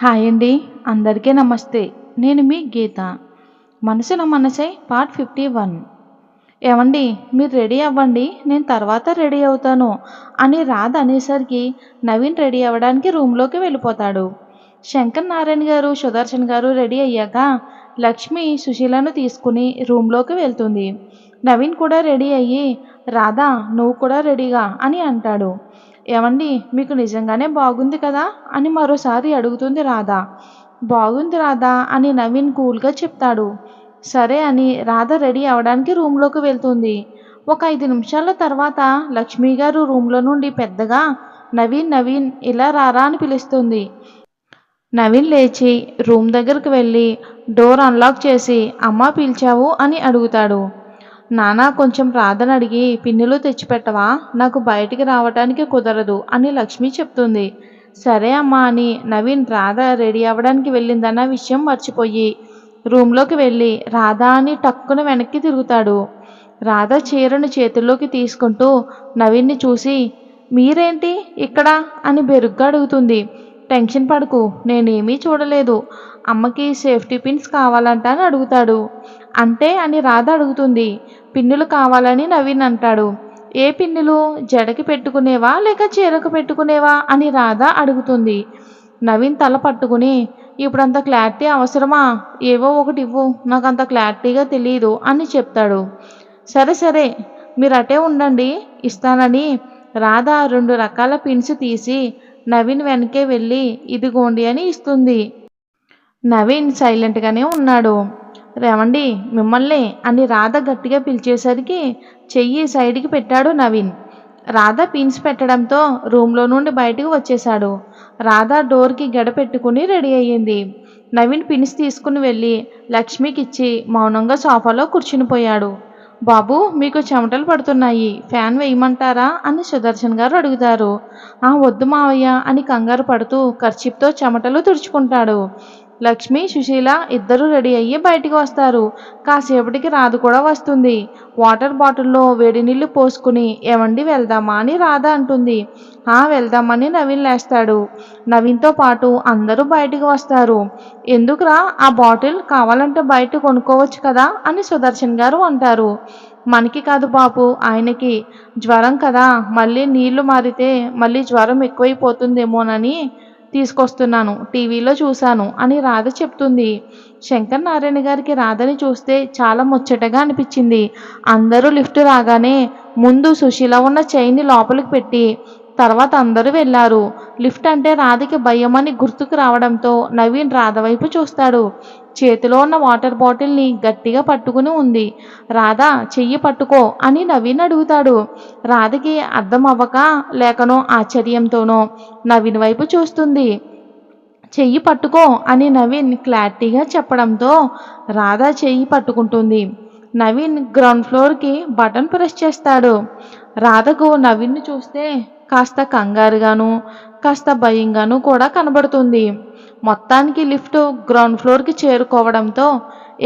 Hi అండి. అందరికీ నమస్తే. నేను మీ గీత. మనసున మనసై పార్ట్ 51. ఏవండి, మీరు రెడీ అవ్వండి, నేను తర్వాత రెడీ అవుతాను అని రాధ అనేసరికి నవీన్ రెడీ అవ్వడానికి రూమ్లోకి వెళ్ళిపోతాడు. శంకర్ నారాయణ గారు, సుదర్శన్ గారు రెడీ అయ్యాక లక్ష్మి సుశీలను తీసుకుని రూమ్లోకి వెళ్తుంది. నవీన్ కూడా రెడీ అయ్యి రాధా, నువ్వు కూడా రెడీగా అని అంటాడు. ఏవండి, మీకు నిజంగానే బాగుంది కదా అని మరోసారి అడుగుతుంది రాధ. బాగుంది రాధా అని నవీన్ కూల్గా చెప్తాడు. సరే అని రాధ రెడీ అవడానికి రూమ్లోకి వెళ్తుంది. ఒక 5 నిమిషాల తర్వాత లక్ష్మి గారు రూమ్లో నుండి పెద్దగా నవీన్ నవీన్ ఇలా రారా అని పిలుస్తుంది. నవీన్ లేచి రూమ్ దగ్గరకు వెళ్ళి డోర్ అన్లాక్ చేసి అమ్మా పిలిచావు అని అడుగుతాడు. నాన్న, కొంచెం రాధని అడిగి పిన్నులు తెచ్చిపెట్టవా, నాకు బయటికి రావటానికి కుదరదు అని లక్ష్మి చెప్తుంది. సరే అమ్మా అని నవీన్ రాధ రెడీ అవ్వడానికి వెళ్ళిందన్న విషయం మర్చిపోయి రూమ్లోకి వెళ్ళి రాధా అని టక్కున వెనక్కి తిరుగుతాడు. రాధ చీరను చేతుల్లోకి తీసుకుంటూ నవీన్ని చూసి మీరేంటి ఇక్కడ అని బెరుగ్గా అడుగుతుంది. టెన్షన్ పడకు, నేనేమీ చూడలేదు, అమ్మకి సేఫ్టీ పిన్స్ కావాలంట అని అడుగుతాడు. అంటే అని రాధ అడుగుతుంది. పిన్నులు కావాలని నవీన్ అంటాడు. ఏ పిన్నులు, జడకి పెట్టుకునేవా లేక చీరకు పెట్టుకునేవా అని రాధ అడుగుతుంది. నవీన్ తల పట్టుకుని ఇప్పుడంత క్లారిటీ అవసరమా, ఏవో ఒకటి ఇవ్వు, నాకు అంత క్లారిటీగా తెలియదు అని చెప్తాడు. సరే సరే, మీరు అటే ఉండండి, ఇస్తానని రాధ 2 రకాల పిన్స్ తీసి నవీన్ వెనకే వెళ్ళి ఇదిగోండి అని ఇస్తుంది. నవీన్ సైలెంట్గానే ఉన్నాడు. రేవండి, మిమ్మల్ని అని రాధ గట్టిగా పిలిచేసరికి చెయ్యి సైడ్కి పెట్టాడు నవీన్. రాధ పిన్స్ పెట్టడంతో రూమ్లో నుండి బయటకు వచ్చేశాడు. రాధ డోర్కి గడ పెట్టుకుని రెడీ అయ్యింది. నవీన్ పిన్స్ తీసుకుని వెళ్ళి లక్ష్మికి ఇచ్చి మౌనంగా సోఫాలో కూర్చునిపోయాడు. బాబు, మీకు చెమటలు పడుతున్నాయి, ఫ్యాన్ వేయమంటారా అని సుదర్శన్ గారు అడుగుతారు. వద్దు మావయ్య అని కంగారు పడుతూ కర్చీప్తో చెమటలు తుడుచుకుంటాడు. లక్ష్మి, సుశీల ఇద్దరూ రెడీ అయ్యి బయటికి వస్తారు. కాసేపటికి రాధ కూడా వస్తుంది. వాటర్ బాటిల్లో వేడి నీళ్లు పోసుకుని ఏవండి వెళ్దామా అని రాధ అంటుంది. వెళ్దామని నవీన్ లేస్తాడు. నవీన్తో పాటు అందరూ బయటికి వస్తారు. ఎందుకురా ఆ బాటిల్, కావాలంటే బయట కొనుక్కోవచ్చు కదా అని సుదర్శన్ గారు అంటారు. మనకి కాదు బాబు, ఆయనకి జ్వరం కదా, మళ్ళీ నీళ్లు మారితే మళ్ళీ జ్వరం ఎక్కువైపోతుందేమోనని తీసుకొస్తున్నాను, టీవీలో చూశాను అని రాధ చెప్తుంది. శంకర్ నారాయణ గారికి రాధని చూస్తే చాలా ముచ్చటగా అనిపించింది. అందరూ లిఫ్ట్ రాగానే ముందు సుశీల ఉన్న చైన్ని లోపలికి పెట్టి తర్వాత అందరూ వెళ్ళారు. లిఫ్ట్ అంటే రాధకి భయమని గుర్తుకు రావడంతో నవీన్ రాధ వైపు చూస్తాడు. చేతిలో ఉన్న వాటర్ బాటిల్ని గట్టిగా పట్టుకుని ఉంది. రాధ, చెయ్యి పట్టుకో అని నవీన్ అడుగుతాడు. రాధకి అర్థం అవ్వక లేకనో ఆశ్చర్యంతోనో నవీన్ వైపు చూస్తుంది. చెయ్యి పట్టుకో అని నవీన్ క్లారిటీగా చెప్పడంతో రాధ చెయ్యి పట్టుకుంటుంది. నవీన్ గ్రౌండ్ ఫ్లోర్కి బటన్ ప్రెస్ చేస్తాడు. రాధకు నవీన్ని చూస్తే కాస్త కంగారుగాను కాస్త భయంగాను కూడా కనబడుతుంది. మొత్తానికి లిఫ్ట్ గ్రౌండ్ ఫ్లోర్కి చేరుకోవడంతో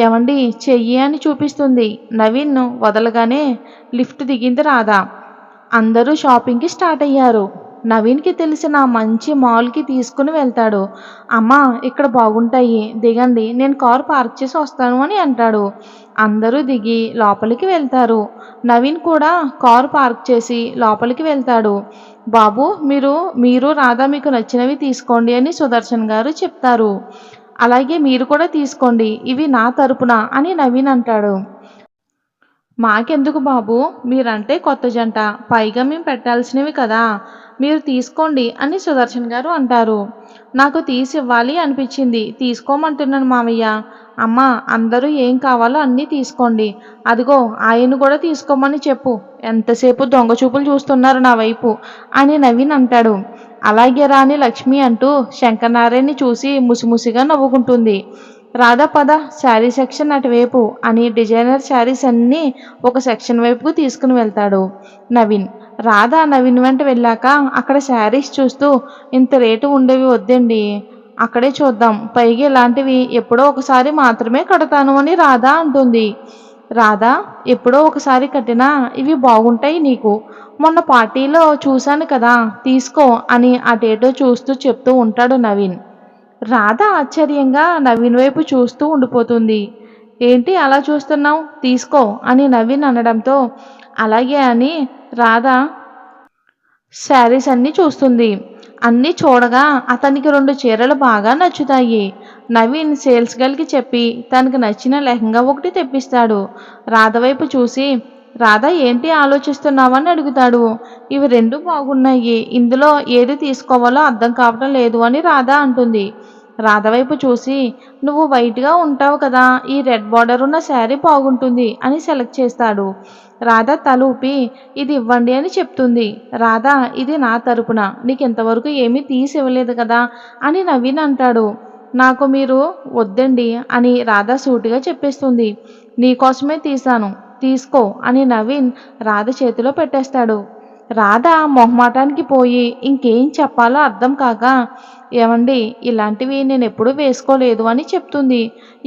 ఏమండి చెయ్యి అని చూపిస్తుంది. నవీన్ను వదలగానే లిఫ్ట్ దిగింది రాధ. అందరూ షాపింగ్కి స్టార్ట్ అయ్యారు. నవీన్కి తెలిసిన మంచి మాల్కి తీసుకుని వెళ్తాడు. అమ్మా, ఇక్కడ బాగుంటాయి, దిగండి, నేను కారు పార్క్ చేసి వస్తాను అని అంటాడు. అందరూ దిగి లోపలికి వెళ్తారు. నవీన్ కూడా కారు పార్క్ చేసి లోపలికి వెళ్తాడు. బాబు, మీరు రాధా మీకు నచ్చినవి తీసుకోండి అని సుదర్శన్ గారు చెప్తారు. అలాగే మీరు కూడా తీసుకోండి, ఇవి నా తరపున అని నవీన్ అంటాడు. మాకెందుకు బాబు, మీరంటే కొత్త జంట, పైగా మేము పెట్టాల్సినవి కదా, మీరు తీసుకోండి అని సుదర్శన్ గారు అంటారు. నాకు తీసి ఇవ్వాలి అనిపించింది, తీసుకోమంటున్నాను మావయ్య. అమ్మ, అందరూ ఏం కావాలో అన్నీ తీసుకోండి, అదిగో ఆయన కూడా తీసుకోమని చెప్పు, ఎంతసేపు దొంగ చూపులు చూస్తున్నారు నా వైపు అని నవీన్ అంటాడు. అలాగే రాని లక్ష్మి అంటూ శంకరనారాయణని చూసి ముసిముసిగా నవ్వుకుంటుంది. రాధా, పద, శారీ సెక్షన్ అటువైపు అని డిజైనర్ శారీస్ అన్నీ ఒక సెక్షన్ వైపుకు తీసుకుని వెళ్తాడు నవీన్. రాధ నవీన్ వెంట వెళ్ళాక అక్కడ శారీస్ చూస్తూ ఇంత రేటు ఉండేవి వద్దండి, అక్కడే చూద్దాం, పైగా ఇలాంటివి ఎప్పుడో ఒకసారి మాత్రమే కడతాను అని రాధ అంటుంది. రాధ, ఎప్పుడో ఒకసారి కట్టినా ఇవి బాగుంటాయి నీకు, మొన్న పార్టీలో చూశాను కదా, తీసుకో అని అటేటో చూస్తూ చెప్తూ ఉంటాడు నవీన్. రాధ ఆశ్చర్యంగా నవీన్ వైపు చూస్తూ ఉండిపోతుంది. ఏంటి అలా చూస్తున్నావు, తీసుకో అని నవీన్ అనడంతో అలాగే అని రాధ శారీస్ అన్నీ చూస్తుంది. అన్నీ చూడగా అతనికి 2 చీరలు బాగా నచ్చుతాయి. నవీన్ సేల్స్ గర్ల్కి చెప్పి తనకు నచ్చిన లెహంగా ఒకటి తెప్పిస్తాడు. రాధ వైపు చూసి రాధ ఏంటి ఆలోచిస్తున్నావని అడుగుతాడు. ఇవి 2 బాగున్నాయి, ఇందులో ఏది తీసుకోవాలో అర్థం కావటం లేదు అని రాధ అంటుంది. రాధ వైపు చూసి నువ్వు వైట్గా ఉంటావు కదా, ఈ రెడ్ బార్డర్ ఉన్న శారీ బాగుంటుంది అని సెలెక్ట్ చేస్తాడు. రాధ తల ఊపి ఇది ఇవ్వండి అని చెప్తుంది. రాధ ఇది నా తరపున, నీకు ఇంతవరకు ఏమీ తీసి ఇవ్వలేదు కదా అని నవీన్ అంటాడు. నాకు మీరు వద్దండి అని రాధ సూటిగా చెప్పేస్తుంది. నీకోసమే తీశాను, తీసుకో అని నవీన్ రాధ చేతిలో పెట్టేస్తాడు. రాధ మొహమాటానికి పోయి ఇంకేం చెప్పాలో అర్థం కాక ఏమండి ఇలాంటివి నేను ఎప్పుడూ వేసుకోలేదు అని చెప్తుంది.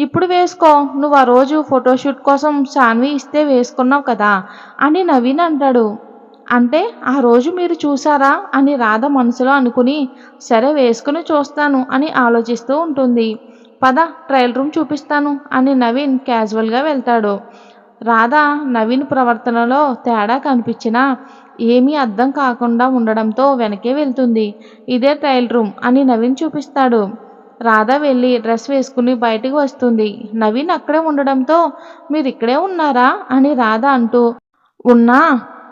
ఇప్పుడు వేసుకో, నువ్వు ఆ రోజు ఫోటోషూట్ కోసం శాన్వి ఇస్తే వేసుకున్నావు కదా అని నవీన్ అంటాడు. అంటే ఆ రోజు మీరు చూసారా అని రాధ మనసులో అనుకుని సరే వేసుకుని చూస్తాను అని ఆలోచిస్తూ ఉంటుంది. పద ట్రయల్ రూమ్ చూపిస్తాను అని నవీన్ క్యాజువల్గా వెళ్తాడు. రాధ నవీన్ ప్రవర్తనలో తేడా కనిపించినా ఏమీ అర్థం కాకుండా ఉండడంతో వెనకే వెళ్తుంది. ఇదే ట్రయల్ రూమ్ అని నవీన్ చూపిస్తాడు. రాధ వెళ్ళి డ్రెస్ వేసుకుని బయటికి వస్తుంది. నవీన్ అక్కడే ఉండడంతో మీరు ఇక్కడే ఉన్నారా అని రాధ అంటూ ఉన్నా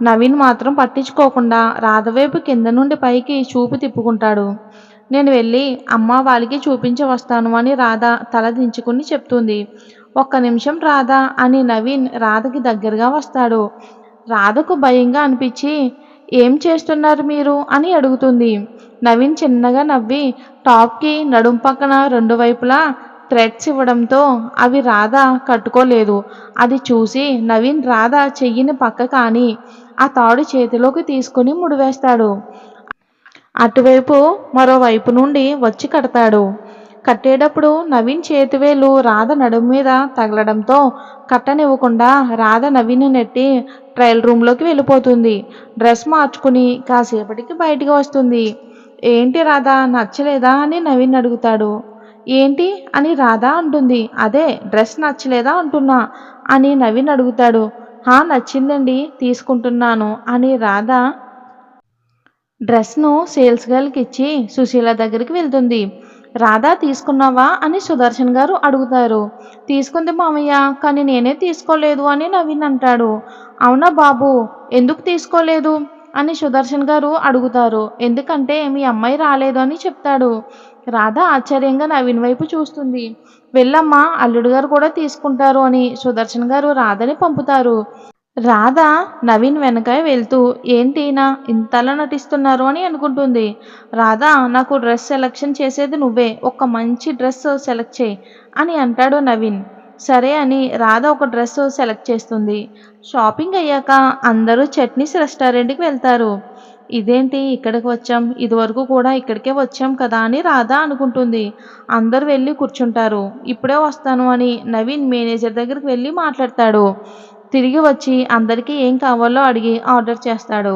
నవీన్ మాత్రం పట్టించుకోకుండా రాధ వైపు కింద నుండి పైకి చూపు తిప్పుకుంటాడు. నేను వెళ్ళి అమ్మ వాళ్ళకి చూపించి వస్తాను అని రాధ తల దించుకుని చెప్తుంది. ఒక్క నిమిషం రాధ అని నవీన్ రాధకి దగ్గరగా వస్తాడు. రాధకు భయంగా అనిపించి ఏం చేస్తున్నారు మీరు అని అడుగుతుంది. నవీన్ చిన్నగా నవ్వి టాప్కి నడుం పక్కన 2 వైపులా థ్రెడ్స్ ఇవ్వడంతో అవి రాధ కట్టుకోలేదు. అది చూసి నవీన్ రాధ చెయ్యిని పక్క కాని ఆ తాడు చేతిలోకి తీసుకుని ముడివేస్తాడు. అటువైపు మరోవైపు నుండి వచ్చి కడతాడు. కట్టేటప్పుడు నవీన్ చేతివేలు రాధ నడుము మీద తగలడంతో కట్టనివ్వకుండా రాధ నవీన్ నెట్టి ట్రయల్ రూమ్లోకి వెళ్ళిపోతుంది. డ్రెస్ మార్చుకుని కాసేపటికి బయటికి వస్తుంది. ఏంటి రాధ నచ్చలేదా అని నవీన్ అడుగుతాడు. ఏంటి అని రాధ అంటుంది. అదే డ్రెస్ నచ్చలేదా అంటున్నా అని నవీన్ అడుగుతాడు. నచ్చిందండి, తీసుకుంటున్నాను అని రాధ డ్రెస్ను సేల్స్ గర్ల్కి ఇచ్చి సుశీల దగ్గరికి వెళ్తుంది. రాధా తీసుకున్నావా అని సుదర్శన్ గారు అడుగుతారు. తీసుకుంది మామయ్య, కానీ నేనే తీసుకోలేదు అని నవీన్ అంటాడు. అవునా బాబు, ఎందుకు తీసుకోలేదు అని సుదర్శన్ గారు అడుగుతారు. ఎందుకంటే మీ అమ్మాయి రాలేదు అని చెప్తాడు. రాధ ఆశ్చర్యంగా నవీన్ వైపు చూస్తుంది. వెళ్ళమ్మా, అల్లుడు గారు కూడా తీసుకుంటారు అని సుదర్శన్ గారు రాధని పంపుతారు. రాధ నవీన్ వెనక వెళ్తూ ఏంటినా ఇంతలా నటిస్తున్నారు అని అనుకుంటుంది. రాధ నాకు డ్రెస్ సెలెక్షన్ చేసేది నువ్వే, ఒక మంచి డ్రెస్ సెలెక్ట్ చేయి అని అంటాడు నవీన్. సరే అని రాధ ఒక డ్రెస్ సెలెక్ట్ చేస్తుంది. షాపింగ్ అయ్యాక అందరూ చట్నీస్ రెస్టారెంట్కి వెళ్తారు. ఇదేంటి ఇక్కడికి వచ్చాం, ఇదివరకు కూడా ఇక్కడికే వచ్చాం కదా అని రాధ అనుకుంటుంది. అందరూ వెళ్ళి కూర్చుంటారు. ఇప్పుడే వస్తాను అని నవీన్ మేనేజర్ దగ్గరికి వెళ్ళి మాట్లాడతాడు. తిరిగి వచ్చి అందరికీ ఏం కావాలో అడిగి ఆర్డర్ చేస్తాడు.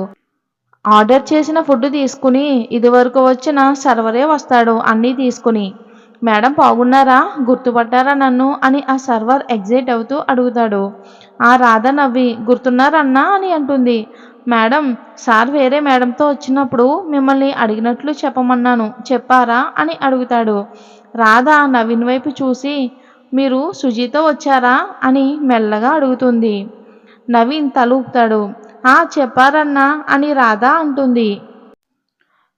ఆర్డర్ చేసిన ఫుడ్ తీసుకుని ఇదివరకు వచ్చిన సర్వరే వస్తాడు అన్నీ తీసుకుని. మేడం బాగున్నారా, గుర్తుపట్టారా నన్ను అని ఆ సర్వర్ ఎగ్జైట్ అవుతూ అడుగుతాడు. ఆ రాధ నవ్వి గుర్తున్నారన్నా అని అంటుంది. మేడం, సార్ వేరే మేడంతో వచ్చినప్పుడు మిమ్మల్ని అడిగినట్లు చెప్పమన్నాను, చెప్పారా అని అడుగుతాడు. రాధ నవీన్ వైపు చూసి మీరు సుజీతో వచ్చారా అని మెల్లగా అడుగుతుంది. నవీన్ తల ఊపుతాడు. చెప్పారన్నా అని రాధ అంటుంది.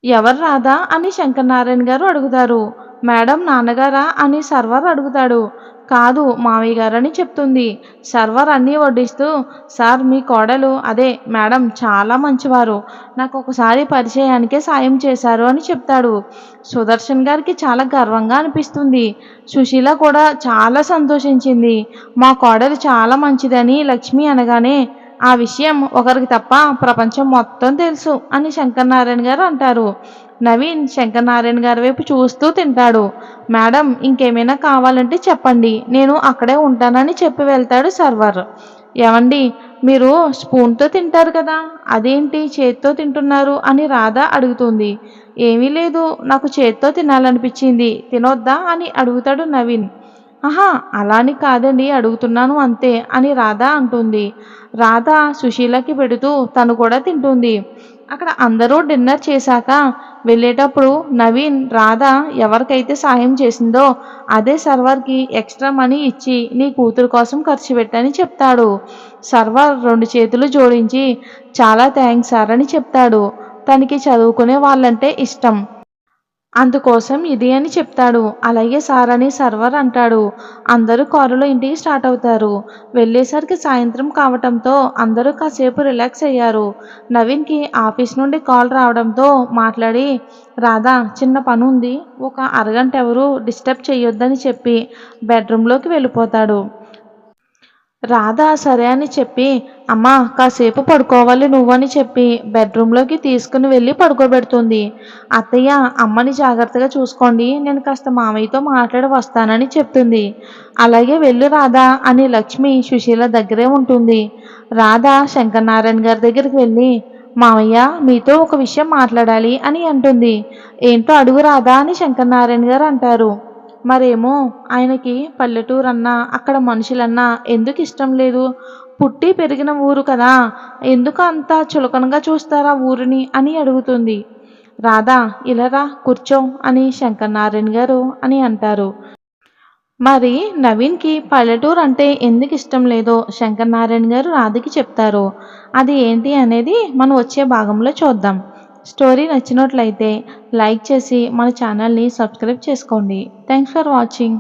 ఎవరు రాధా అని శంకరనారాయణ గారు అడుగుతారు. మేడం నాన్నగారా అని సర్వర్ అడుగుతాడు. కాదు మావయ్య గారని చెప్తుంది. సర్వర్ అన్నీ వడ్డిస్తూ సార్ మీ కోడలు అదే మేడం చాలా మంచివారు, నాకు ఒకసారి పరిచయానికే సాయం చేశారు అని చెప్తాడు. సుదర్శన్ గారికి చాలా గర్వంగా అనిపిస్తుంది. సుశీల కూడా చాలా సంతోషించింది. మా కోడలు చాలా మంచిదని లక్ష్మి అనగానే ఆ విషయం ఒకరికి తప్ప ప్రపంచం మొత్తం తెలుసు అని శంకరనారాయణ గారు అంటారు. నవీన్ శంకరనారాయణ గారి వైపు చూస్తూ తింటాడు. మేడం ఇంకేమైనా కావాలంటే చెప్పండి, నేను అక్కడే ఉంటానని చెప్పి వెళ్తాడు సర్వర్. ఏమండి మీరు స్పూన్తో తింటారు కదా, అదేంటి చేత్తో తింటున్నారు అని రాధ అడుగుతుంది. ఏమీ లేదు, నాకు చేత్తో తినాలనిపించింది, తినొద్దా అని అడుగుతాడు నవీన్. ఆహా, అలా అని కాదండి, అడుగుతున్నాను అంతే అని రాధ అంటుంది. రాధ సుశీలకి పెడుతూ తను కూడా తింటుంది. అక్కడ అందరూ డిన్నర్ చేశాక వెళ్ళేటప్పుడు నవీన్ రాధ ఎవరికైతే సాయం చేసిందో అదే సర్వర్కి ఎక్స్ట్రా మనీ ఇచ్చి నీ కూతురు కోసం ఖర్చు పెట్టని చెప్తాడు. సర్వర్ 2 చేతులు జోడించి చాలా థ్యాంక్స్ సార్ అని చెప్తాడు. తనకి చదువుకునే వాళ్ళంటే ఇష్టం, అందుకోసం ఇది అని చెప్తాడు. అలాగే సార్ అని సర్వర్ అంటాడు. అందరూ కారులో ఇంటికి స్టార్ట్ అవుతారు. వెళ్ళేసరికి సాయంత్రం కావటంతో అందరూ కాసేపు రిలాక్స్ అయ్యారు. నవీన్కి ఆఫీస్ నుండి కాల్ రావడంతో మాట్లాడి, రాధా చిన్న పని ఉంది, ఒక అరగంట ఎవరు డిస్టర్బ్ చెయ్యొద్దని చెప్పి బెడ్రూమ్లోకి వెళ్ళిపోతాడు. రాధ సరే అని చెప్పి, అమ్మా కాసేపు పడుకోవాలి నువ్వని చెప్పి బెడ్రూమ్లోకి తీసుకుని వెళ్ళి పడుకోబెడుతుంది. అత్తయ్య అమ్మని జాగ్రత్తగా చూసుకోండి, నేను కాస్త మామయ్యతో మాట్లాడి వస్తానని చెప్తుంది. అలాగే వెళ్ళు రాధా అని లక్ష్మి సుశీల దగ్గరే ఉంటుంది. రాధ శంకరనారాయణ గారి దగ్గరికి వెళ్ళి, మామయ్య మీతో ఒక విషయం మాట్లాడాలి అని అంటుంది. ఏంటో అడుగు రాధా అని శంకరనారాయణ గారు అంటారు. మరేమో ఆయనకి పల్లెటూరన్నా అక్కడ మనుషులన్నా ఎందుకు ఇష్టం లేదు, పుట్టి పెరిగిన ఊరు కదా, ఎందుకు అంత చులకనగా చూస్తారా ఊరిని అని అడుగుతుంది. రాధా ఇలా రా కూర్చో అని శంకరనారాయణ గారు అని అంటారు. మరి నవీన్కి పల్లెటూరు అంటే ఎందుకు ఇష్టం లేదో శంకరనారాయణ గారు రాధకి చెప్తారు. అది ఏంటి అనేది మనం వచ్చే భాగంలో చూద్దాం. స్టోరీ నచ్చినట్లయితే లైక్ చేసి మన ఛానల్ని సబ్స్క్రైబ్ చేసుకోండి. Thanks for watching.